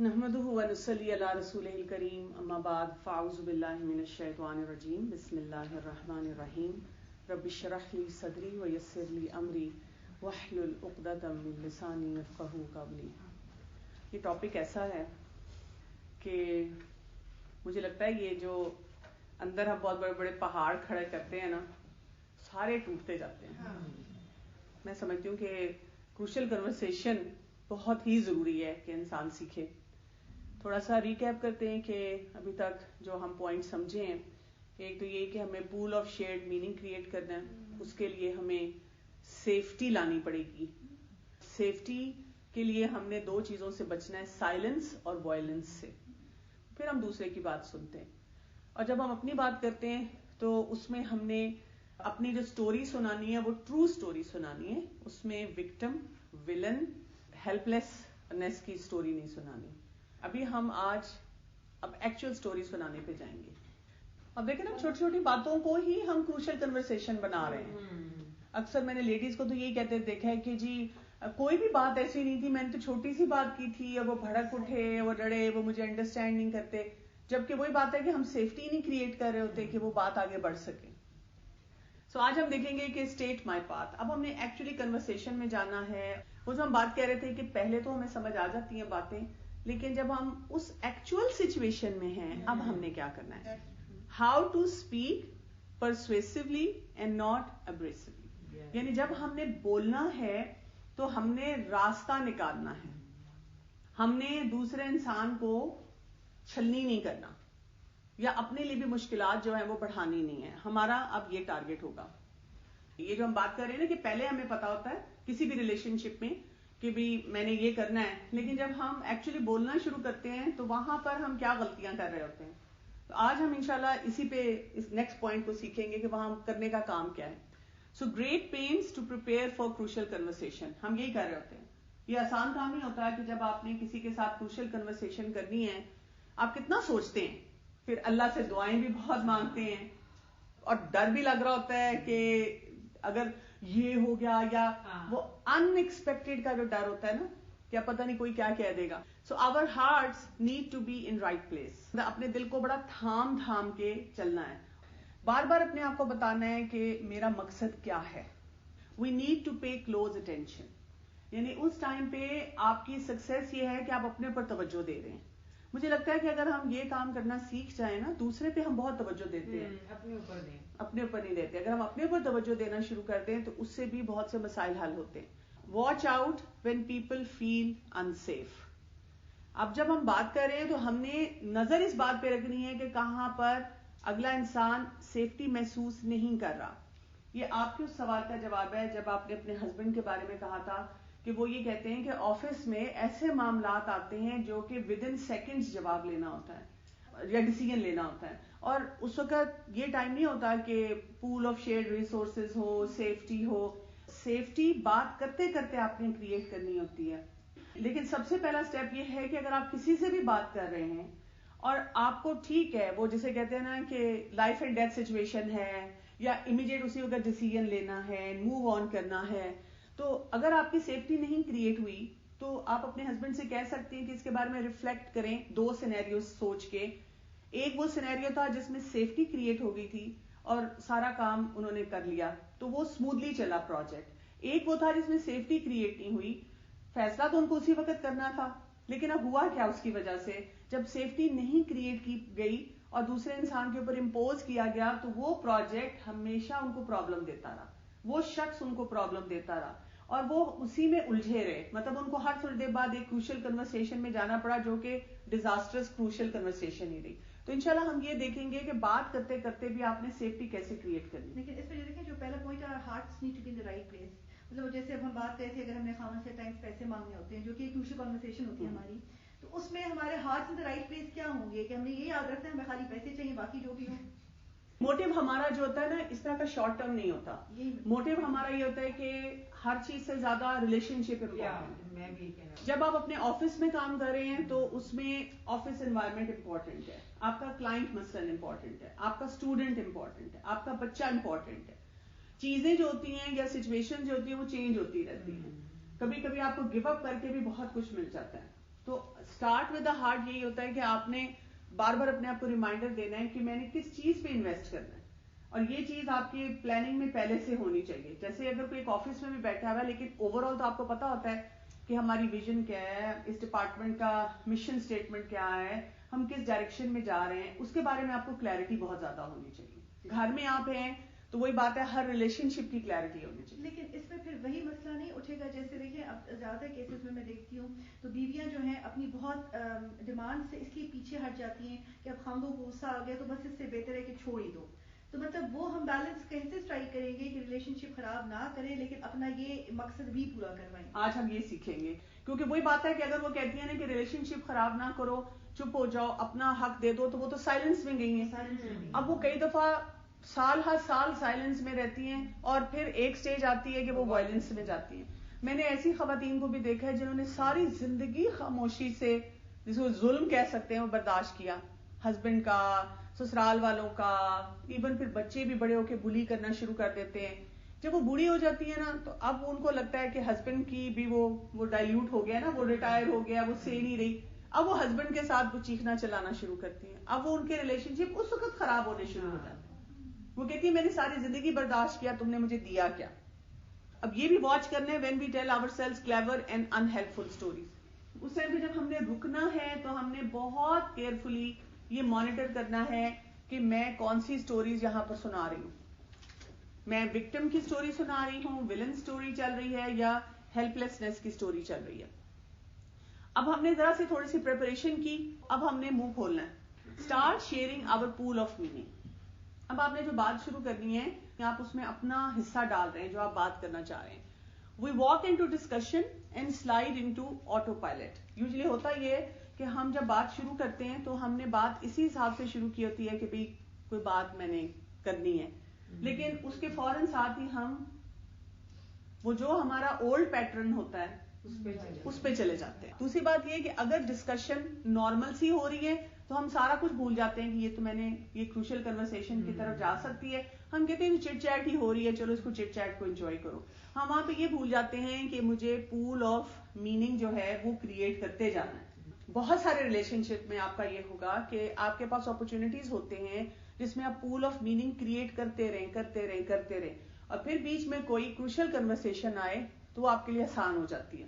نحمده ونصلي على رسوله الكريم اما بعد فاعوذ بالله من الشیطان الرجیم بسم اللہ الرحمن الرحیم رب اشرح لي صدری ويسر لي امری واحلل عقدۃ من لسانی یفقهوا قولی. یہ ٹاپک ایسا ہے کہ مجھے لگتا ہے یہ جو اندر ہم بہت بڑے بڑے پہاڑ کھڑے کرتے ہیں نا، سارے ٹوٹتے جاتے ہیں. میں سمجھتی ہوں کہ کروشل کنورسیشن بہت ہی ضروری ہے کہ انسان سیکھے. تھوڑا سا ریکیپ کرتے ہیں کہ ابھی تک جو ہم پوائنٹ سمجھے ہیں. ایک تو یہ کہ ہمیں pool of shared meaning create کرنا ہے، اس کے لیے ہمیں سیفٹی لانی پڑے گی. سیفٹی کے لیے ہم نے دو چیزوں سے بچنا ہے، سائلنس اور وائلنس سے. پھر ہم دوسرے کی بات سنتے ہیں، اور جب ہم اپنی بات کرتے ہیں تو اس میں ہم نے اپنی جو سٹوری سنانی ہے وہ ٹرو سٹوری سنانی ہے. اس میں وکٹم، ولن، ہیلپ لیسنس کی سٹوری نہیں سنانی. ابھی ہم آج اب ایکچوئل سٹوری سنانے پہ جائیں گے. اب دیکھیں نا، چھوٹی چھوٹی باتوں کو ہی ہم کروشل کنورسیشن بنا رہے ہیں. اکثر میں نے لیڈیز کو تو یہی کہتے دیکھا ہے کہ جی کوئی بھی بات ایسی نہیں تھی، میں نے تو چھوٹی سی بات کی تھی، اب وہ بھڑک اٹھے، وہ لڑے، وہ مجھے انڈرسٹینڈ نہیں کرتے. جبکہ وہی بات ہے کہ ہم سیفٹی نہیں کریٹ کر رہے ہوتے کہ وہ بات آگے بڑھ سکے. سو آج ہم دیکھیں گے کہ اسٹیٹ مائی پاتھ. اب ہم نے ایکچولی کنورسیشن میں جانا ہے. وہ جو ہم بات کہہ رہے تھے کہ پہلے تو ہمیں سمجھ آ جاتی ہیں باتیں، لیکن جب ہم اس ایکچوئل سچویشن میں ہیں اب ہم نے کیا کرنا ہے. How to speak persuasively and not abrasively. یعنی جب ہم نے بولنا ہے تو ہم نے راستہ نکالنا ہے. ہم نے دوسرے انسان کو چھلنی نہیں کرنا، یا اپنے لیے بھی مشکلات جو ہیں وہ بڑھانی نہیں ہے. ہمارا اب یہ ٹارگٹ ہوگا. یہ جو ہم بات کر رہے ہیں نا کہ پہلے ہمیں پتا ہوتا ہے کسی بھی ریلیشن شپ میں کہ بھی میں نے یہ کرنا ہے، لیکن جب ہم ایکچولی بولنا شروع کرتے ہیں تو وہاں پر ہم کیا غلطیاں کر رہے ہوتے ہیں. تو آج ہم انشاءاللہ اسی پہ اس نیکسٹ پوائنٹ کو سیکھیں گے کہ وہاں کرنے کا کام کیا ہے. So great pains to prepare for crucial conversation. ہم یہی کر رہے ہوتے ہیں. یہ آسان کام نہیں ہوتا ہے کہ جب آپ نے کسی کے ساتھ کروشل کنورسیشن کرنی ہے آپ کتنا سوچتے ہیں، پھر اللہ سے دعائیں بھی بہت مانگتے ہیں، اور ڈر بھی لگ رہا ہوتا ہے کہ اگر یہ ہو گیا، یا وہ ان ایکسپیکٹڈ کا جو ڈر ہوتا ہے نا، کیا پتہ نہیں کوئی کیا کہہ دے گا. So our hearts need to be in right place. اپنے دل کو بڑا تھام کے چلنا ہے. بار بار اپنے آپ کو بتانا ہے کہ میرا مقصد کیا ہے. We need to pay close attention. یعنی اس ٹائم پہ آپ کی سکسیس یہ ہے کہ آپ اپنے پر توجہ دے رہے ہیں. مجھے لگتا ہے کہ اگر ہم یہ کام کرنا سیکھ جائیں نا، دوسرے پہ ہم بہت توجہ دیتے ہیں، اپنے اوپر نہیں دیتے. اگر ہم اپنے اوپر توجہ دینا شروع کر دیں تو اس سے بھی بہت سے مسائل حل ہوتے ہیں. Watch out when people feel unsafe. اب جب ہم بات کر رہے ہیں تو ہم نے نظر اس بات پہ رکھنی ہے کہ کہاں پر اگلا انسان سیفٹی محسوس نہیں کر رہا. یہ آپ کے اس سوال کا جواب ہے جب آپ نے اپنے ہسبینڈ کے بارے میں کہا تھا کہ وہ یہ کہتے ہیں کہ آفس میں ایسے معاملات آتے ہیں جو کہ ود ان سیکنڈز جواب لینا ہوتا ہے یا ڈیسیژن لینا ہوتا ہے، اور اس وقت یہ ٹائم نہیں ہوتا کہ پول آف شیئرڈ ریسورسز ہو، سیفٹی ہو. سیفٹی بات کرتے کرتے آپ نے کریٹ کرنی ہوتی ہے. لیکن سب سے پہلا سٹیپ یہ ہے کہ اگر آپ کسی سے بھی بات کر رہے ہیں اور آپ کو ٹھیک ہے، وہ جسے کہتے ہیں نا کہ لائف اینڈ ڈیتھ سچویشن ہے، یا امیڈیٹ اسی وقت ڈیسیژن لینا ہے، موو آن کرنا ہے، تو اگر آپ کی سیفٹی نہیں کریٹ ہوئی تو آپ اپنے ہسبینڈ سے کہہ سکتے ہیں کہ اس کے بارے میں ریفلیکٹ کریں دو سینیریوز سوچ کے. ایک وہ سینیریو تھا جس میں سیفٹی کریٹ ہو گئی تھی اور سارا کام انہوں نے کر لیا تو وہ اسموتھلی چلا پروجیکٹ. ایک وہ تھا جس میں سیفٹی کریٹ نہیں ہوئی، فیصلہ تو ان کو اسی وقت کرنا تھا، لیکن اب ہوا کیا اس کی وجہ سے، جب سیفٹی نہیں کریٹ کی گئی اور دوسرے انسان کے اوپر امپوز کیا گیا تو وہ پروجیکٹ ہمیشہ ان کو پرابلم دیتا رہا، وہ شخص ان کو پرابلم دیتا رہا، اور وہ اسی میں الجھے رہے. مطلب ان کو ہر تھوڑی دیر بعد ایک کروشل کنورسیشن میں جانا پڑا جو کہ ڈیزاسٹرس کروشل کنورسیشن ہی رہی. تو انشاءاللہ ہم یہ دیکھیں گے کہ بات کرتے کرتے بھی آپ نے سیفٹی کیسے کریٹ کرنی. لیکن اس میں دیکھیں جو پہلا پوائنٹ ہے، hearts need to be in the right place. مطلب جیسے اب ہم بات کرتے ہیں اگر ہم نے خامن سے ٹائمز پیسے مانگنے ہوتے ہیں جو کہ ایک کروشل کنورسیشن ہوتی ہے ہماری، تو اس میں ہمارے hearts in the right place کیا ہوں گے کہ ہم نے یہ یاد رکھنا ہے ہمیں خالی پیسے چاہیے، باقی جو بھی ہو. موٹیو ہمارا جو ہوتا ہے نا اس طرح کا شارٹ ٹرم نہیں ہوتا. موٹیو ہمارا یہ ہوتا ہے کہ ہر چیز سے زیادہ ریلیشن شپ امپورٹنٹ. جب آپ اپنے آفس میں کام کر رہے ہیں تو اس میں آفس انوائرمنٹ امپورٹنٹ ہے، آپ کا کلائنٹ مثلاً امپورٹنٹ ہے، آپ کا اسٹوڈنٹ امپورٹنٹ ہے، آپ کا بچہ امپورٹنٹ ہے. چیزیں جو ہوتی ہیں یا سچویشن جو ہوتی ہیں وہ چینج ہوتی رہتی ہیں. کبھی کبھی آپ کو گیو اپ کر کے بھی بہت کچھ مل جاتا ہے. تو اسٹارٹ ود دا ہارٹ یہی ہوتا ہے کہ آپ نے بار بار اپنے آپ کو ریمائنڈر دینا ہے کہ میں نے کس چیز پہ انویسٹ کرنا ہے، اور یہ چیز آپ کی پلاننگ میں پہلے سے ہونی چاہیے. جیسے اگر کوئی ایک آفس میں بھی بیٹھا ہوا ہے لیکن اوور آل تو آپ کو پتا ہوتا ہے کہ ہماری ویژن کیا ہے، اس ڈپارٹمنٹ کا مشن اسٹیٹمنٹ کیا ہے، ہم کس ڈائریکشن میں جا رہے ہیں، اس کے بارے میں آپ کو کلیئرٹی بہت زیادہ ہونی چاہیے. گھر میں آپ ہیں تو وہی بات ہے، ہر ریلیشن شپ کی کلیئرٹی ہونی چاہیے. لیکن اس میں پھر وہی مسئلہ نہیں اٹھے گا. جیسے دیکھیں اب زیادہ کیسز میں دیکھتی ہوں تو بیویاں جو ہیں اپنی بہت ڈیمانڈ سے اس لیے پیچھے ہٹ جاتی ہیں کہ اب خاندوں کو غصہ آ گیا تو بس اس سے بہتر ہے کہ چھوڑ ہی دو. تو مطلب وہ ہم بیلنس کیسے اسٹرائک کریں گے کہ ریلیشن شپ خراب نہ کریں لیکن اپنا یہ مقصد بھی پورا کروائیں. آج ہم یہ سیکھیں گے، کیونکہ وہی بات ہے کہ اگر وہ کہتی ہیں نا کہ ریلیشن شپ خراب نہ کرو، چپ ہو جاؤ، اپنا حق دے دو، تو وہ تو سائلنس میں گئی ہیں. اب وہ کئی دفعہ سال ہر سال سائلنس میں رہتی ہیں اور پھر ایک سٹیج آتی ہے کہ وہ وائلنس میں جاتی ہیں. میں نے ایسی خواتین کو بھی دیکھا ہے جنہوں نے ساری زندگی خاموشی سے، جس کو ظلم کہہ سکتے ہیں، وہ برداشت کیا، ہسبینڈ کا، سسرال والوں کا، ایون پھر بچے بھی بڑے ہو کے بلی کرنا شروع کر دیتے ہیں. جب وہ بوڑھی ہو جاتی ہے نا تو اب ان کو لگتا ہے کہ ہسبینڈ کی بھی وہ ڈائلیوٹ ہو گیا نا، وہ ریٹائر ہو گیا، وہ سے نہیں رہی. اب وہ ہسبینڈ کے ساتھ وہ چیخنا چلانا شروع کرتی ہیں. اب وہ ان کے ریلیشن شپ اس وقت خراب ہونے شروع ہو جاتے ہیں. وہ کہتی ہے میں نے ساری زندگی برداشت کیا، تم نے مجھے دیا کیا. اب یہ بھی واچ کرنا ہے when we tell ourselves clever and unhelpful stories. اس ٹائم پہ جب ہم نے رکنا ہے تو ہم نے بہت کیئرفلی یہ مانیٹر کرنا ہے کہ میں کون سی اسٹوریز یہاں پر سنا رہی ہوں. میں وکٹم کی اسٹوری سنا رہی ہوں، ولن اسٹوری چل رہی ہے، یا ہیلپ لیسنس کی اسٹوری چل رہی ہے. اب ہم نے ذرا سی تھوڑی سی پریپریشن کی، اب ہم نے منہ کھولنا ہے. Start sharing our pool of meaning. اب آپ نے جو بات شروع کرنی ہے کہ آپ اس میں اپنا حصہ ڈال رہے ہیں جو آپ بات کرنا چاہ رہے ہیں. We walk into discussion and slide into autopilot. Usually ہوتا یہ کہ ہم جب بات شروع کرتے ہیں تو ہم نے بات اسی حساب سے شروع کی ہوتی ہے کہ بھئی کوئی بات میں نے کرنی ہے، لیکن اس کے فوراً ساتھ ہی ہم وہ جو ہمارا اولڈ پیٹرن ہوتا ہے اس پہ چلے جاتے ہیں. دوسری بات یہ کہ اگر ڈسکشن نارمل سی ہو رہی ہے تو ہم سارا کچھ بھول جاتے ہیں کہ یہ تو میں نے یہ کروشل کنورسیشن کی طرف جا سکتی ہے. ہم کہتے ہیں چٹ چیٹ ہی ہو رہی ہے، چلو اس کو چٹ چیٹ کو انجوائے کرو. ہم وہاں پہ یہ بھول جاتے ہیں کہ مجھے پول آف میننگ جو ہے وہ کریٹ کرتے جانا ہے. بہت سارے ریلیشن شپ میں آپ کا یہ ہوگا کہ آپ کے پاس اپرچونٹیز ہوتے ہیں جس میں آپ پول آف میننگ کریٹ کرتے رہیں اور پھر بیچ میں کوئی کروشل کنورسیشن آئے تو وہ آپ کے لیے آسان ہو جاتی ہے.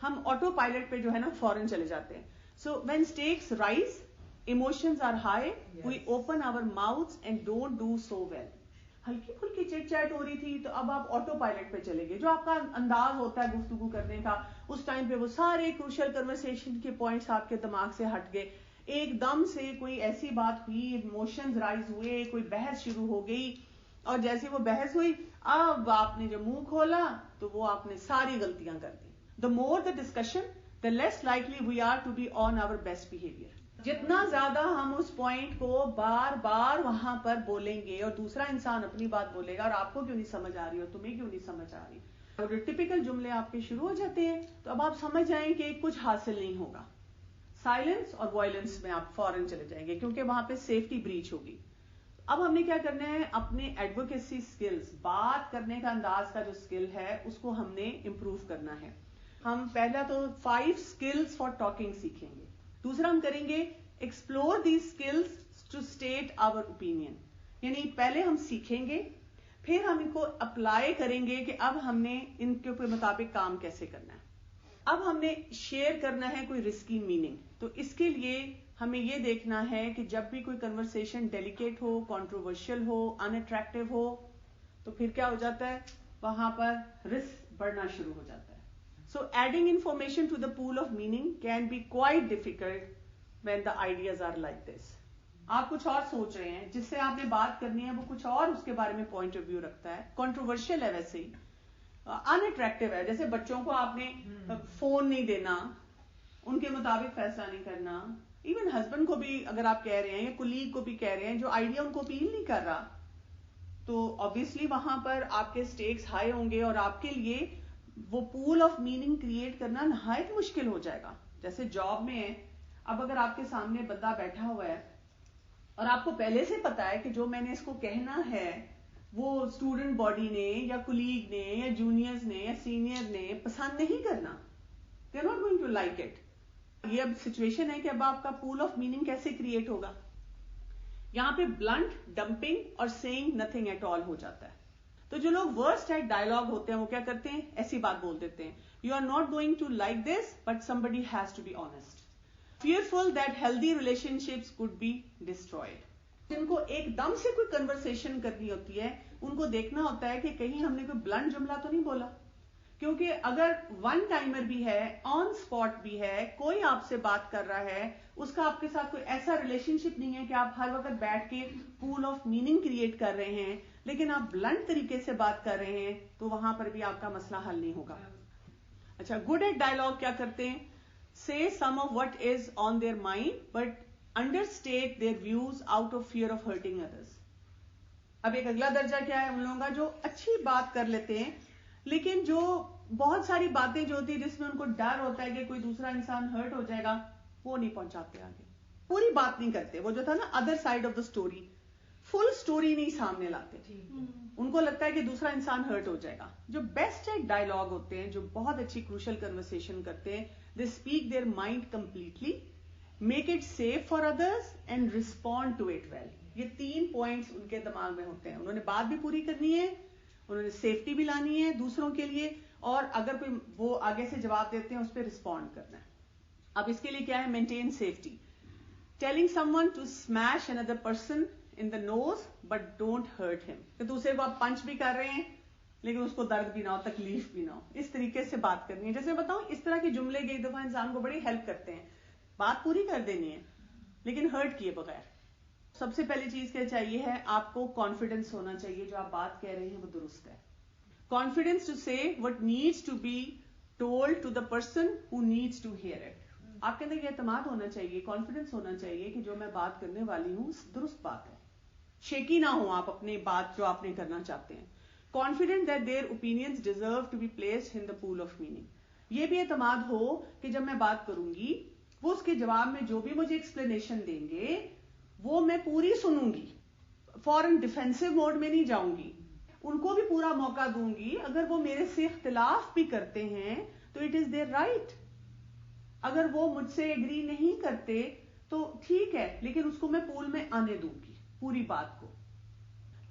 ہم آٹو پائلٹ پہ جو ہے نا فوراً چلے جاتے ہیں. So when stakes rise, emotions are high, we open our mouths and don't do so well. ہلکی پھلکی چٹ چیٹ ہو رہی تھی تو اب آپ آٹو پائلٹ پہ چلے گئے. جو آپ کا انداز ہوتا ہے گفتگو کرنے کا، اس ٹائم پہ وہ سارے کروشل کنورسیشن کے پوائنٹس آپ کے دماغ سے ہٹ گئے. ایک دم سے کوئی ایسی بات ہوئی، ایموشنز رائز ہوئے، کوئی بحث شروع ہو گئی، اور جیسے وہ بحث ہوئی اب آپ نے جو منہ کھولا تو وہ آپ نے ساری غلطیاں کر دی. The more the discussion, the less likely we are to be on our best behavior. جتنا زیادہ ہم اس پوائنٹ کو بار بار وہاں پر بولیں گے اور دوسرا انسان اپنی بات بولے گا اور آپ کو کیوں نہیں سمجھ آ رہی اور تمہیں کیوں نہیں سمجھ آ رہی، اور ٹپیکل جملے آپ کے شروع ہو جاتے ہیں تو اب آپ سمجھ جائیں کہ کچھ حاصل نہیں ہوگا. سائلنس اور وائلنس میں آپ فوراً چلے جائیں گے کیونکہ وہاں پہ سیفٹی بریچ ہوگی. اب ہم نے کیا کرنا ہے، اپنے ایڈوکیسی سکلز، بات کرنے کا انداز کا جو سکل ہے اس کو ہم نے امپروو کرنا ہے. ہم پہلا تو 5 skills for talking سیکھیں گے. دوسرا ہم کریں گے explore these skills to state our opinion. یعنی پہلے ہم سیکھیں گے، پھر ہم ان کو اپلائی کریں گے کہ اب ہم نے ان کے مطابق کام کیسے کرنا ہے. اب ہم نے شیئر کرنا ہے کوئی رسکی میننگ. تو اس کے لیے ہمیں یہ دیکھنا ہے کہ جب بھی کوئی کنورسیشن ڈیلیکیٹ ہو، کنٹروورشل ہو، ان اٹریکٹیو ہو تو پھر کیا ہو جاتا ہے، وہاں پر رسک بڑھنا شروع ہو جاتا ہے. So adding information to the pool of meaning can be quite difficult when the ideas are like this. آپ کچھ اور سوچ رہے ہیں، جس سے آپ نے بات کرنی ہے وہ کچھ اور اس کے بارے میں پوائنٹ آف ویو رکھتا ہے، کنٹروورشل ہے، ویسے ہی ان اٹریکٹیو ہے. جیسے بچوں کو آپ نے فون نہیں دینا، ان کے مطابق فیصلہ نہیں کرنا. ایون ہسبینڈ کو بھی اگر آپ کہہ رہے ہیں یا کولیگ کو بھی کہہ رہے ہیں جو آئیڈیا ان کو اپیل نہیں کر رہا، تو obviously وہاں پر آپ کے stakes ہائی ہوں گے اور آپ کے لیے وہ پول آف میننگ کریٹ کرنا نہایت مشکل ہو جائے گا. جیسے جاب میں ہے، اب اگر آپ کے سامنے بندہ بیٹھا ہوا ہے اور آپ کو پہلے سے پتا ہے کہ جو میں نے اس کو کہنا ہے وہ اسٹوڈنٹ باڈی نے یا کولیگ نے یا جونیئرز نے یا سینئر نے پسند نہیں کرنا، they are not going to like it. یہ اب سچویشن ہے کہ اب آپ کا پول آف میننگ کیسے کریٹ ہوگا. یہاں پہ بلنٹ, ڈمپنگ اور سیئنگ نتھنگ ایٹ آل ہو جاتا ہے. تو جو لوگ ورسٹ ایٹ ڈائلاگ ہوتے ہیں وہ کیا کرتے ہیں, ایسی بات بول دیتے ہیں, you are not going to like this but somebody has to be honest. Fearful that healthy relationships could be destroyed. جن کو ایک دم سے کوئی کنورسیشن کرنی ہوتی ہے ان کو دیکھنا ہوتا ہے کہ کہیں ہم نے کوئی بلنٹ جملہ تو نہیں بولا, کیونکہ اگر ون ٹائمر بھی ہے, آن سپاٹ بھی ہے, کوئی آپ سے بات کر رہا ہے, اس کا آپ کے ساتھ کوئی ایسا ریلیشن شپ نہیں ہے کہ آپ ہر وقت بیٹھ کے پول آف میننگ کریٹ کر رہے ہیں, لیکن آپ بلنٹ طریقے سے بات کر رہے ہیں, تو وہاں پر بھی آپ کا مسئلہ حل نہیں ہوگا. اچھا, گڈ ایٹ ڈائلاگ کیا کرتے ہیں, say some of what is on their mind but understate their views out of fear of hurting others. اب ایک اگلا درجہ کیا ہے ان لوگوں کا, جو اچھی بات کر لیتے ہیں لیکن جو بہت ساری باتیں جو ہوتی ہیں جس میں ان کو ڈر ہوتا ہے کہ کوئی دوسرا انسان ہرٹ ہو جائے گا, وہ نہیں پہنچاتے آگے, پوری بات نہیں کرتے. وہ جو تھا نا other side of the story, full story نہیں سامنے لاتے. ان کو لگتا ہے کہ دوسرا انسان ہرٹ ہو جائے گا. جو بیسٹ ایٹ ڈائلاگ ہوتے ہیں, جو بہت اچھی کروشل کنورسیشن کرتے ہیں, they speak their mind completely, make it safe for others and respond to it well. یہ 3 پوائنٹس ان کے دماغ میں ہوتے ہیں. انہوں نے بات بھی پوری کرنی ہے, انہوں نے سیفٹی بھی لانی ہے دوسروں کے لیے, اور اگر کوئی وہ آگے سے جواب دیتے ہیں اس پہ رسپونڈ کرنا ہے. اب اس کے لیے کیا ہے, maintain safety. Telling someone to smash another person in the nose but don't hurt him. کہ دوسرے کو آپ پنچ بھی کر رہے ہیں لیکن اس کو درد بھی نہ ہو, تکلیف بھی نہ ہو, اس طریقے سے بات کرنی ہے. جیسے میں بتاؤں, اس طرح کے جملے ایک دفعہ انسان کو بڑی ہیلپ کرتے ہیں. بات پوری کر دینی ہے لیکن ہرٹ کیے بغیر. سب سے پہلی چیز کیا چاہیے ہے, آپ کو کانفیڈنس ہونا چاہیے, جو آپ بات کہہ رہے ہیں وہ درست ہے. Confidence to say what needs to be told to the person who needs to hear it. آپ کے اندر یہ اعتماد ہونا چاہیے, کانفیڈنس ہونا چاہیے کہ جو میں بات کرنے والی ہوں درست بات ہے. شیکی نہ ہوں آپ اپنی بات جو آپ نے کرنا چاہتے ہیں. Confident that their opinions deserve to be placed in the pool of meaning. یہ بھی اعتماد ہو کہ جب میں بات کروں گی وہ اس کے جواب میں جو بھی مجھے ایکسپلینیشن دیں گے وہ میں پوری سنوں گی, فوراً ڈیفینسو موڈ میں نہیں جاؤں گی, ان کو بھی پورا موقع دوں گی. اگر وہ میرے سے اختلاف بھی کرتے ہیں تو اٹ از دیئر رائٹ. اگر وہ مجھ سے ایگری نہیں کرتے تو ٹھیک ہے, لیکن اس کو میں پول میں آنے دوں گی پوری بات کو.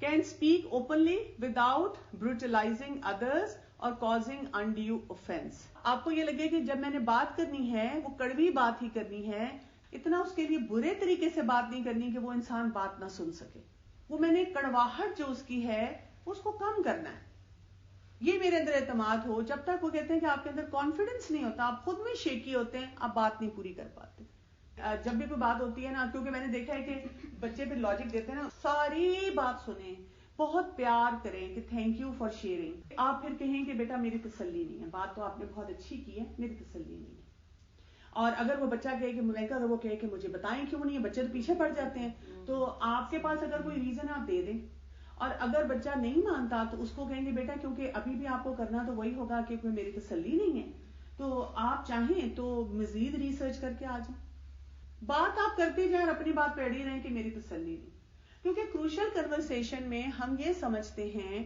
Can speak openly without brutalizing others or causing undue offense. آپ کو یہ لگے کہ جب میں نے بات کرنی ہے وہ کڑوی بات ہی کرنی ہے, اتنا اس کے لیے برے طریقے سے بات نہیں کرنی کہ وہ انسان بات نہ سن سکے. وہ میں نے کڑواہٹ جو اس کی ہے اس کو کم کرنا ہے. یہ میرے اندر اعتماد ہو. جب تک وہ کہتے ہیں کہ آپ کے اندر کانفیڈنس نہیں ہوتا, آپ خود میں شیکی ہوتے ہیں, آپ بات نہیں پوری کر پاتے. جب بھی کوئی بات ہوتی ہے نا, کیونکہ میں نے دیکھا ہے کہ بچے پھر لاجک دیتے ہیں نا, ساری بات سنیں, بہت پیار کریں کہ تھینک یو فار شیئرنگ. آپ پھر کہیں کہ بیٹا میری تسلی نہیں ہے, بات تو آپ نے بہت اچھی کی ہے, میری تسلی نہیں ہے. اور اگر وہ بچہ کہے کہ ملیکا, اگر وہ کہے کہ مجھے بتائیں کیوں نہیں ہے, بچے تو پیچھے پڑ جاتے ہیں, تو آپ کے پاس اگر کوئی ریزن آپ دے دیں. اور اگر بچہ نہیں مانتا تو اس کو کہیں گے بیٹا کیونکہ ابھی بھی آپ کو کرنا تو وہی ہوگا کہ کوئی میری تسلی نہیں ہے, تو آپ چاہیں تو مزید ریسرچ کر کے آ جائیں. بات آپ کرتے جائیں اور اپنی بات پہ اڑی رہیں کہ میری تسلی نہیں. کیونکہ کروشل کنورسیشن میں ہم یہ سمجھتے ہیں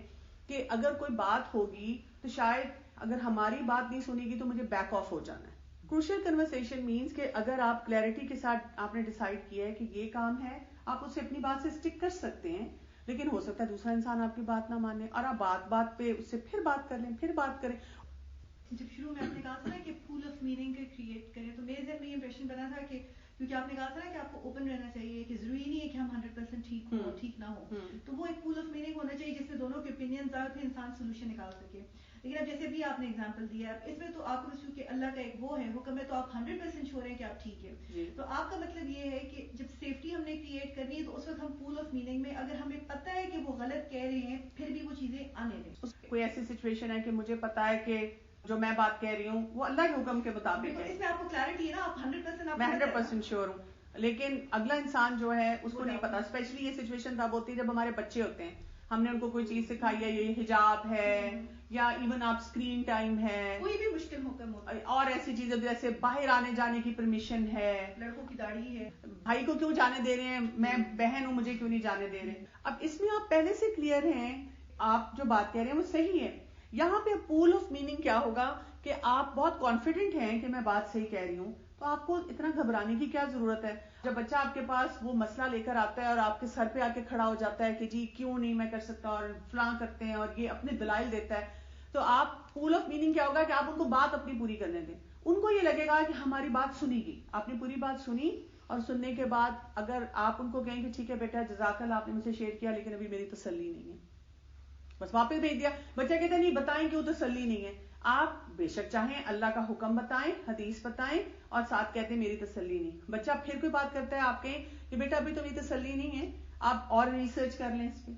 کہ اگر کوئی بات ہوگی تو شاید اگر ہماری بات نہیں سنے گی تو مجھے بیک آف ہو جانا ہے. کروشل کنورسیشن مینس کہ اگر آپ کلیئرٹی کے ساتھ آپ نے ڈیسائیڈ کیا ہے کہ یہ کام ہے, آپ اسے اپنی بات سے اسٹک کر سکتے ہیں, لیکن ہو سکتا ہے دوسرا انسان آپ کی بات نہ مانے اور آپ بات پہ اس سے پھر بات کر لیں, پھر بات کریں. جب شروع میں آپ نے کہا تھا نا کہ پول آف میننگ کریٹ کریں, تو میرے ذہن میں یہ امپریشن بنا تھا کہ کیونکہ آپ نے کہا تھا نا کہ آپ کو اوپن رہنا چاہیے, کہ ضروری نہیں ہے کہ ہم 100% ٹھیک ہوں اور ٹھیک نہ ہو, تو وہ ایک پول آف میننگ ہونا چاہیے جس میں دونوں کے اوپینینز آئے, پھر انسان سولوشن نکال سکے. لیکن اب جیسے بھی آپ نے ایگزامپل دیا, اس میں تو آپ کو چونکہ اللہ کا ایک وہ ہے حکم ہے, تو آپ 100% شور ہیں کہ آپ ٹھیک ہے. تو آپ کا مطلب یہ ہے کہ جب سیفٹی ہم نے کریٹ کرنی ہے تو اس وقت ہم پول آف میننگ میں اگر ہمیں پتہ ہے کہ وہ غلط کہہ رہے ہیں پھر بھی وہ چیزیں آنے دیں. کوئی ایسی سچویشن ہے کہ مجھے پتا ہے کہ جو میں بات کہہ رہی ہوں وہ اللہ کے حکم کے مطابق ہے, اس میں آپ کو کلیئرٹی ہے نا, آپ 100% میں 100% شیور ہوں, لیکن اگلا انسان جو ہے اس کو نہیں پتا. اسپیشلی یہ سچویشن تب ہوتی ہے جب ہمارے بچے ہوتے ہیں, ہم نے ان کو کوئی چیز سکھائی ہے, یہ حجاب ہے یا ایون آپ اسکرین ٹائم ہے, کوئی بھی مشکل حکم ہوتا ہے, اور ایسی چیزیں جیسے باہر آنے جانے کی پرمیشن ہے, لڑکوں کی داڑھی ہے, بھائی کو کیوں جانے دے رہے ہیں, میں بہن ہوں مجھے کیوں نہیں جانے دے رہے. اب اس میں آپ پہلے سے کلیئر ہیں, آپ جو بات کہہ رہے ہیں وہ صحیح ہے. یہاں پہ پول آف میننگ کیا ہوگا کہ آپ بہت کانفیڈنٹ ہیں کہ میں بات صحیح کہہ رہی ہوں، تو آپ کو اتنا گھبرانے کی کیا ضرورت ہے؟ جب بچہ آپ کے پاس وہ مسئلہ لے کر آتا ہے اور آپ کے سر پہ آ کے کھڑا ہو جاتا ہے کہ جی کیوں نہیں میں کر سکتا اور فلاں کرتے ہیں اور یہ اپنے دلائل دیتا ہے، تو آپ پول آف میننگ کیا ہوگا کہ آپ ان کو بات اپنی پوری کرنے دیں. ان کو یہ لگے گا کہ ہماری بات سنی گئی، آپ نے پوری بات سنی، اور سننے کے بعد اگر آپ ان کو کہیں کہ ٹھیک ہے بیٹا جزاک اللہ آپ نے مجھ سے شیئر کیا لیکن ابھی میری تسلی نہیں ہے، بس واپس بھیج دیا. بچہ کہتا ہے نہیں بتائیں کیوں تسلی نہیں ہے. آپ بے شک چاہیں اللہ کا حکم بتائیں، حدیث بتائیں، اور ساتھ کہتے ہیں میری تسلی نہیں. بچہ پھر کوئی بات کرتا ہے آپ کہیں کہ بیٹا ابھی تو میری تسلی نہیں ہے، آپ اور ریسرچ کر لیں اس پہ،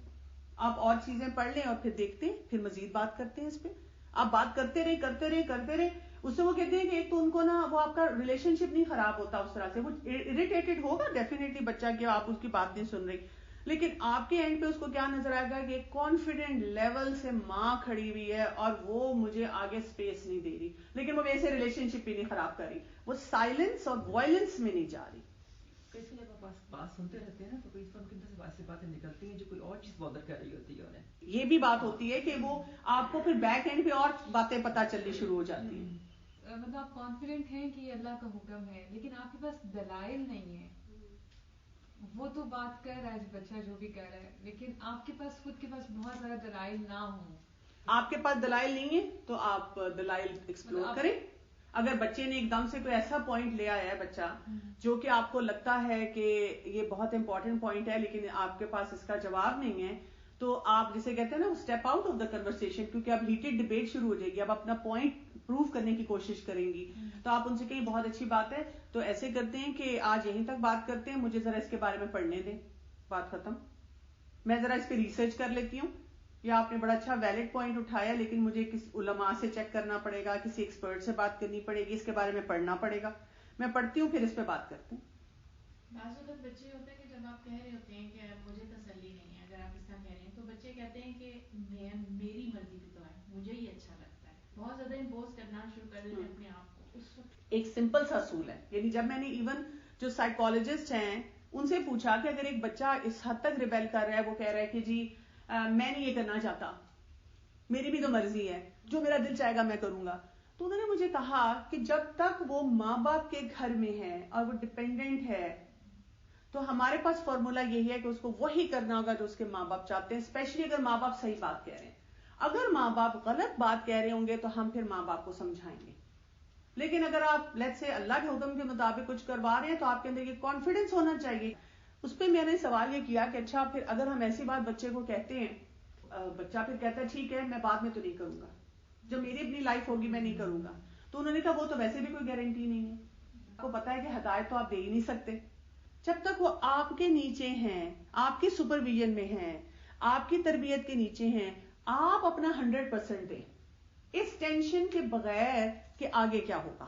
آپ اور چیزیں پڑھ لیں اور پھر دیکھتے ہیں، پھر مزید بات کرتے ہیں اس پہ. آپ بات کرتے رہے اس سے وہ کہتے ہیں کہ ایک تو ان کو نا وہ آپ کا ریلیشن شپ نہیں خراب ہوتا اس طرح سے، وہ اریٹیٹڈ ہوگا ڈیفینیٹلی بچہ کہ آپ اس کی بات نہیں سن رہی، لیکن آپ کے اینڈ پہ اس کو کیا نظر آئے گا کہ ایک کانفیڈنٹ لیول سے ماں کھڑی ہوئی ہے اور وہ مجھے آگے سپیس نہیں دے رہی، لیکن وہ ویسے ریلیشن شپ بھی نہیں خراب کر رہی، وہ سائلنس اور وائلنس میں نہیں جا رہی. اس لیے جب آپ بات سنتے رہتے ہیں نا تو کوئی ان کے اندر سے ایسی باتیں نکلتی ہیں جو کوئی اور چیز بادر کر رہی ہوتی ہے انہیں. یہ بھی بات ہوتی ہے کہ وہ آپ کو پھر بیک اینڈ پہ اور باتیں پتہ چلنی شروع ہو جاتی ہیں. مطلب آپ کانفیڈنٹ ہیں کہ یہ اللہ کا حکم ہے لیکن آپ کے پاس دلائل نہیں ہے. وہ تو بات کر رہا ہے بچہ جو بھی کہہ رہا ہے، لیکن آپ کے پاس خود کے پاس بہت زیادہ دلائل نہ ہوں. آپ کے پاس دلائل نہیں ہے تو آپ دلائل ایکسپلور کریں. اگر بچے نے ایک دم سے کوئی ایسا پوائنٹ لے آیا ہے بچہ جو کہ آپ کو لگتا ہے کہ یہ بہت امپورٹنٹ پوائنٹ ہے لیکن آپ کے پاس اس کا جواب نہیں ہے، تو آپ جسے کہتے ہیں نا step out of the conversation, کیونکہ اب ہیٹڈ ڈبیٹ شروع ہو جائے گی، اب اپنا پوائنٹ پروو کرنے کی کوشش کریں گی، تو آپ ان سے کہیں بہت اچھی بات ہے تو ایسے کرتے ہیں کہ آج یہیں تک بات کرتے ہیں، مجھے ذرا اس کے بارے میں پڑھنے دیں، بات ختم، میں ذرا اس پہ ریسرچ کر لیتی ہوں، یا آپ نے بڑا اچھا ویلڈ پوائنٹ اٹھایا لیکن مجھے کسی علماء سے چیک کرنا پڑے گا، کسی ایکسپرٹ سے بات کرنی پڑے گی، اس کے بارے میں پڑھنا پڑے گا، میں پڑھتی ہوں پھر اس پہ بات کرتے ہیں. بعض اوقات بچے ہوتے ہیں کہ جب آپ کہہ رہے ہوتے ہیں کہ مجھے تسلی نہیں ہے، اگر آپ اس طرح کہہ رہے ہیں تو بچے کہتے ہیں کہ میری مرضی پہ تو ہے، مجھے ہی اچھا لگتا ہے، بہت زیادہ امپوز کرنا شروع کر دیتے ہیں اپنے آپ کو. اس وقت ایک سمپل سا اصول ہے، یعنی جب میں نے ایون جو سائیکالوجسٹ ہیں ان سے پوچھا کہ اگر ایک بچہ اس حد تک ریبیل کر رہا ہے، وہ کہہ رہا ہے کہ جی میں نہیں یہ کرنا چاہتا، میری بھی تو مرضی ہے، جو میرا دل چاہے گا میں کروں گا، تو انہوں نے مجھے کہا کہ جب تک وہ ماں باپ کے گھر میں ہے اور وہ ڈپینڈنٹ ہے تو ہمارے پاس فارمولا یہی ہے کہ اس کو وہی کرنا ہوگا جو اس کے ماں باپ چاہتے ہیں، اسپیشلی اگر ماں باپ صحیح بات کہہ رہے ہیں. اگر ماں باپ غلط بات کہہ رہے ہوں گے تو ہم پھر ماں باپ کو سمجھائیں گے، لیکن اگر آپ لیٹس سے اللہ کے حکم کے مطابق کچھ کروا رہے ہیں تو آپ کے اندر یہ کانفیڈنس ہونا چاہیے. اس پہ میں نے سوال یہ کیا کہ اچھا پھر اگر ہم ایسی بات بچے کو کہتے ہیں، بچہ پھر کہتا ہے ٹھیک ہے میں بعد میں تو نہیں کروں گا، جب میری اپنی لائف ہوگی میں نہیں کروں گا، تو انہوں نے کہا وہ تو ویسے بھی کوئی گارنٹی نہیں ہے، آپ کو پتا ہے کہ ہدایت تو آپ دے ہی نہیں سکتے جب تک وہ آپ کے نیچے ہیں، آپ کی سپرویژن میں ہیں، آپ کی تربیت کے نیچے ہیں. آپ اپنا 100% دیں اس ٹینشن کے بغیر کہ آگے کیا ہوگا.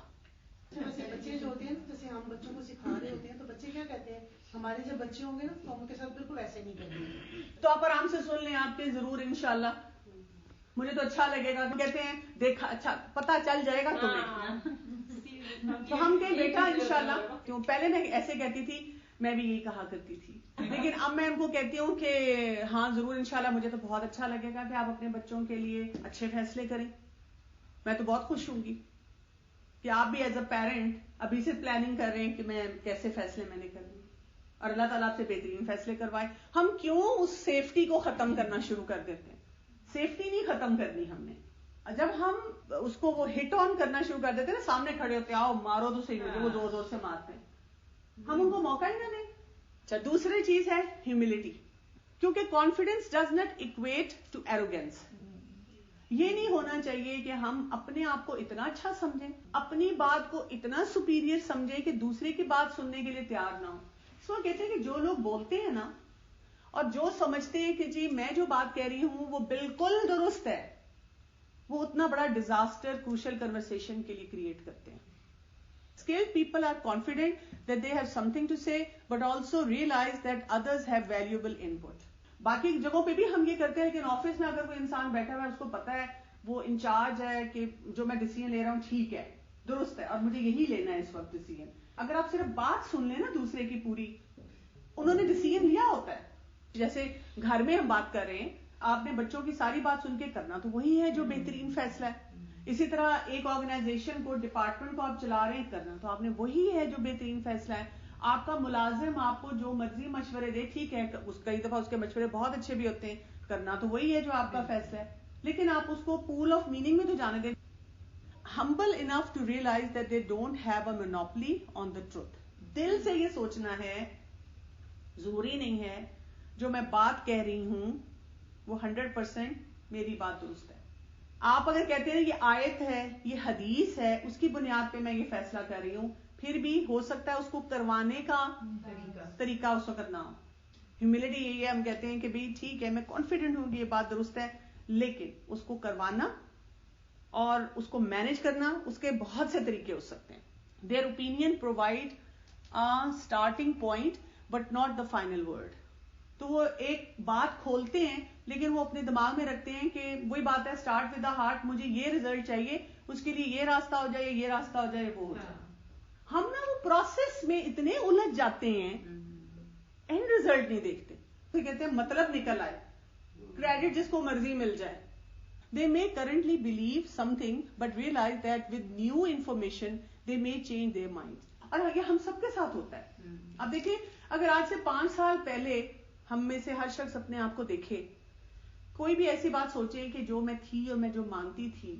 بچے جو ہوتے ہیں جیسے ہم بچوں کو سکھا رہے ہوتے ہیں تو بچے کیا کہتے ہیں ہمارے جب بچے ہوں گے نا تو ہم ان کے ساتھ بالکل ایسے نہیں کریں گے، تو آپ آرام سے سن لیں، آپ کے ضرور انشاءاللہ مجھے تو اچھا لگے گا. کہتے ہیں دیکھا اچھا پتا چل جائے گا تمہیں، تو ہم کہیں بیٹا انشاءاللہ. کیوں پہلے میں ایسے کہتی تھی، میں بھی یہی کہا کرتی تھی، لیکن اب میں ان کو کہتی ہوں کہ ہاں ضرور انشاءاللہ مجھے تو بہت اچھا لگے گا کہ آپ اپنے بچوں کے لیے اچھے فیصلے کریں. میں تو بہت خوش ہوں گی کہ آپ بھی ایز اے پیرنٹ ابھی سے پلاننگ کر رہے ہیں کہ میں کیسے فیصلے میں نے کرنے اور اللہ تعالیٰ آپ سے بہترین فیصلے کروائے. ہم کیوں اس سیفٹی کو ختم کرنا شروع کر دیتے ہیں؟ سیفٹی نہیں ختم کرنی ہم نے. جب ہم اس کو وہ ہٹ آن کرنا شروع کر دیتے ہیں نا، سامنے کھڑے ہوتے ہیں آؤ مارو تو صحیح مجھے، وہ زور زور سے مارتے ہیں، ہم ان کو موقع ہی نہ دیں. اچھا دوسری چیز ہے ہیوملٹی، کیونکہ confidence does not equate to arrogance. یہ نہیں ہونا چاہیے کہ ہم اپنے آپ کو اتنا اچھا سمجھیں، اپنی بات کو اتنا سپیریئر سمجھیں کہ دوسرے کی بات سننے کے لیے تیار نہ ہو. سو کہتے ہیں کہ جو لوگ بولتے ہیں نا اور جو سمجھتے ہیں کہ جی میں جو بات کہہ رہی ہوں وہ بالکل درست ہے، وہ اتنا بڑا ڈیزاسٹر کروشل کنورسیشن کے لیے کریٹ کرتے ہیں. Skilled people are confident that they have something to say, but also realize that others have valuable input. باقی جگہوں پہ بھی ہم یہ کرتے ہیں، لیکن آفس میں اگر کوئی انسان بیٹھا ہوا ہے اس کو پتا ہے وہ انچارج ہے کہ جو میں ڈیسیژن لے رہا ہوں ٹھیک ہے، درست ہے اور مجھے یہی لینا ہے اس وقت ڈیسیژن. اگر آپ صرف بات سن لیں نا دوسرے کی پوری، انہوں نے ڈیسیژن لیا ہوتا ہے. جیسے گھر میں ہم بات کر رہے ہیں، آپ نے بچوں کی ساری بات سن کے کرنا تو وہی ہے جو بہترین فیصلہ ہے. اسی طرح ایک آرگنائزیشن کو، ڈپارٹمنٹ کو آپ چلا رہے ہیں، کرنا تو آپ نے وہی ہے جو بہترین فیصلہ ہے. آپ کا ملازم آپ کو جو مرضی مشورے دے، ٹھیک ہے، کئی دفعہ اس کے مشورے بہت اچھے بھی ہوتے ہیں، کرنا تو وہی ہے جو آپ کا فیصلہ ہے، لیکن آپ اس کو پول آف میننگ میں تو جانے دیں. Humble enough to realize that they don't have a monopoly on the truth. دل سے یہ سوچنا ہے، ضروری نہیں ہے جو میں بات کہہ رہی ہوں وہ 100% میری بات درست ہے. آپ اگر کہتے ہیں یہ آیت ہے، یہ حدیث ہے، اس کی بنیاد پہ میں یہ فیصلہ کر رہی ہوں، پھر بھی ہو سکتا ہے اس کو کروانے کا طریقہ اس وقت نہ ہو. ہیوملٹی یہی ہے، ہم کہتے ہیں کہ بھئی ٹھیک ہے، میں کانفیڈنٹ ہوں کہ یہ بات درست ہے، لیکن اس کو کروانا اور اس کو مینج کرنا، اس کے بہت سے طریقے ہو سکتے ہیں. Their opinion provide a starting point but not the final word. تو وہ ایک بات کھولتے ہیں لیکن وہ اپنے دماغ میں رکھتے ہیں کہ وہی بات ہے، اسٹارٹ ود دا ہارٹ، مجھے یہ ریزلٹ چاہیے، اس کے لیے یہ راستہ ہو جائے، یہ راستہ ہو جائے، وہ ہو جائے. ہم نا وہ پروسیس میں اتنے الجھ جاتے ہیں، اینڈ ریزلٹ نہیں دیکھتے. تو کہتے ہیں مطلب نکل آئے، کریڈٹ جس کو مرضی مل جائے. They may currently believe something but realize that with new information they may change their minds. اور یہ ہم سب کے ساتھ ہوتا ہے. اب دیکھیں، اگر آج سے 5 سال پہلے ہم میں سے ہر شخص اپنے آپ کو دیکھے، کوئی بھی ایسی بات سوچے کہ جو میں تھی اور میں جو مانتی تھی،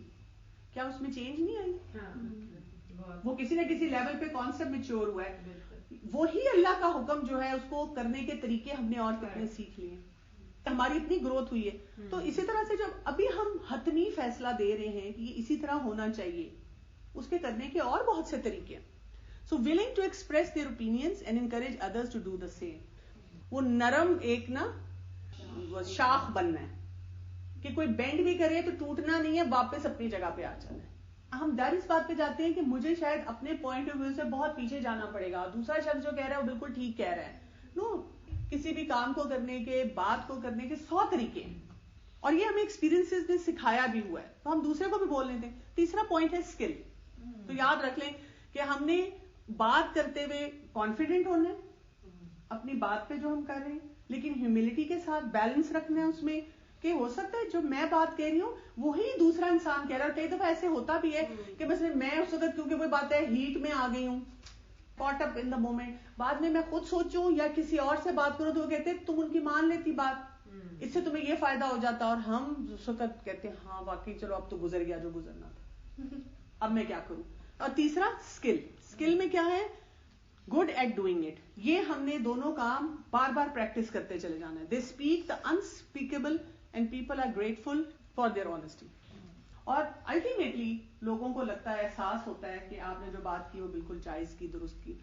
کیا اس میں چینج نہیں آئی؟ وہ کسی نہ کسی لیول پہ کانسیپٹ میچور ہوا ہے. وہی اللہ کا حکم جو ہے، اس کو کرنے کے طریقے ہم نے اور کتنے سیکھ لیے، ہماری اتنی گروتھ ہوئی ہے. تو اسی طرح سے جب ابھی ہم حتمی فیصلہ دے رہے ہیں کہ یہ اسی طرح ہونا چاہیے، اس کے کرنے کے اور بہت سے طریقے ہیں. So willing to express their opinions and encourage others to do the same. وہ نرم ایک نا شاخ بننا ہے کہ کوئی بینڈ بھی کرے تو ٹوٹنا نہیں ہے، واپس اپنی جگہ پہ آ جانا ہے. ہم ڈر اس بات پہ جاتے ہیں کہ مجھے شاید اپنے پوائنٹ آف ویو سے بہت پیچھے جانا پڑے گا، دوسرا شخص جو کہہ رہا ہے وہ بالکل ٹھیک کہہ رہا ہے. نو، کسی بھی کام کو کرنے کے، بات کو کرنے کے 100 طریقے ہیں، اور یہ ہمیں ایکسپیرینسز نے سکھایا بھی ہوا ہے، تو ہم دوسرے کو بھی بول لیتے ہیں. تیسرا پوائنٹ ہے اسکل. تو یاد رکھ لیں کہ ہم نے بات کرتے ہوئے کانفیڈنٹ ہونا ہے اپنی بات پہ جو ہم کر رہے ہیں، لیکن ہیوملٹی کے ساتھ بیلنس رکھنا ہے اس میں کہ ہو سکتا ہے جو میں بات کہہ رہی ہوں وہی دوسرا انسان کہہ رہا ہے. کئی دفعہ ایسے ہوتا بھی ہے کہ مثلا میں اس وقت کیونکہ کوئی بات ہے ہیٹ میں آ گئی ہوں، caught up in the moment، بعد میں خود سوچوں یا کسی اور سے بات کروں تو وہ کہتے ہیں تم ان کی مان لیتی بات، اس سے تمہیں یہ فائدہ ہو جاتا، اور ہم اس وقت کہتے ہیں ہاں واقعی چلو اب تو گزر گیا جو گزرنا تھا، اب میں کیا کروں. اور تیسرا اسکل میں کیا ہے؟ Good at doing it. یہ ہم نے دونوں کام بار بار پریکٹس کرتے چلے جانا ہے. They speak the unspeakable and people are grateful for their honesty. اور الٹیمیٹلی لوگوں کو لگتا ہے، احساس ہوتا ہے کہ آپ نے جو بات کی وہ بالکل جائز کی، درست کی.